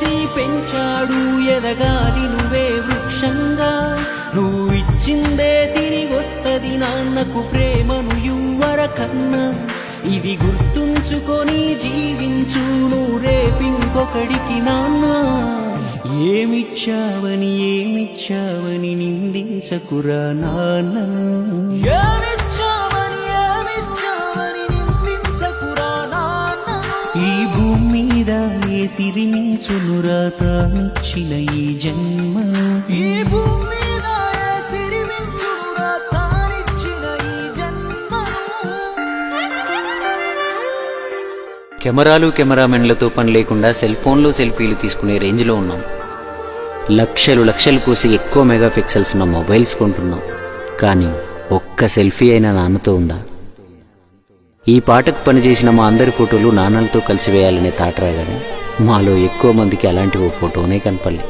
వేసి పెంచాడు ఎదగాలి నువ్వే వృక్షంగా. నువ్వు ఇచ్చిందే తిరిగొస్తది నాన్నకు ప్రేమను యువర కన్నా. ఇది గుర్తుంచుకొని జీవించు నువ్వు రేపింకొకడికి నాన్న. ఏమిచ్చావని నిందించకురా నాన్న. ఈ భూమి మీద ఏ సిరిమించునురా తానిచ్చిన ఈ జన్మ. ఈ భూమి మీద ఏ సిరిమించునురా తానిచ్చిన ఈ జన్మ. కెమెరాలు కెమెరామెన్లతో పని లేకుండా సెల్ ఫోన్లో సెల్ఫీలు తీసుకునే రేంజ్లో ఉన్నాం. లక్షలు కోసి ఎక్కువ మెగా పిక్సెల్స్ ఉన్న మొబైల్స్ కొంటున్నాం. కానీ ఒక్క సెల్ఫీ అయినా నాన్నతో ఉందా? ఈ పాటకు పనిచేసిన మా అందరి ఫోటోలు నాన్నలతో కలిసి వేయాలనే తాట రాగానే మాలో ఎక్కువ మందికి అలాంటి ఓ ఫోటోనే కనపడలే.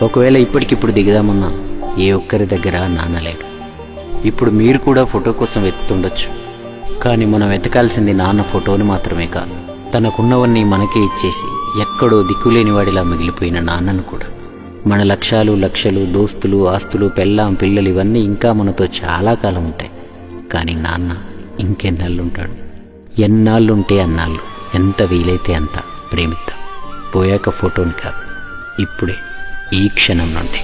ఒకవేళ ఇప్పటికిప్పుడు దిగుదామన్నా ఏ ఒక్కరి దగ్గర నాన్న లేడు. ఇప్పుడు మీరు కూడా ఫోటో కోసం వెతుకుతుండొచ్చు. కానీ మనం వెతకాల్సింది నాన్న ఫోటోని మాత్రమే కాదు, తనకున్నవన్నీ మనకే ఇచ్చేసి ఎక్కడో దిక్కులేని వాడిలా మిగిలిపోయిన నాన్నను కూడా. మన లక్షలు దోస్తులు, ఆస్తులు, పెళ్ళాం, పిల్లలు ఇవన్నీ ఇంకా మనతో చాలా కాలం ఉంటాయి. కానీ నాన్న ఇంకెన్నాళ్ళుంటాడు? ఎన్నాళ్ళుంటే అన్నాళ్ళు, ఎంత వీలైతే అంత ప్రేమిద్దాం. పోయాక ఫోటోని కాదు, ఇప్పుడే ఈ క్షణం నుండి.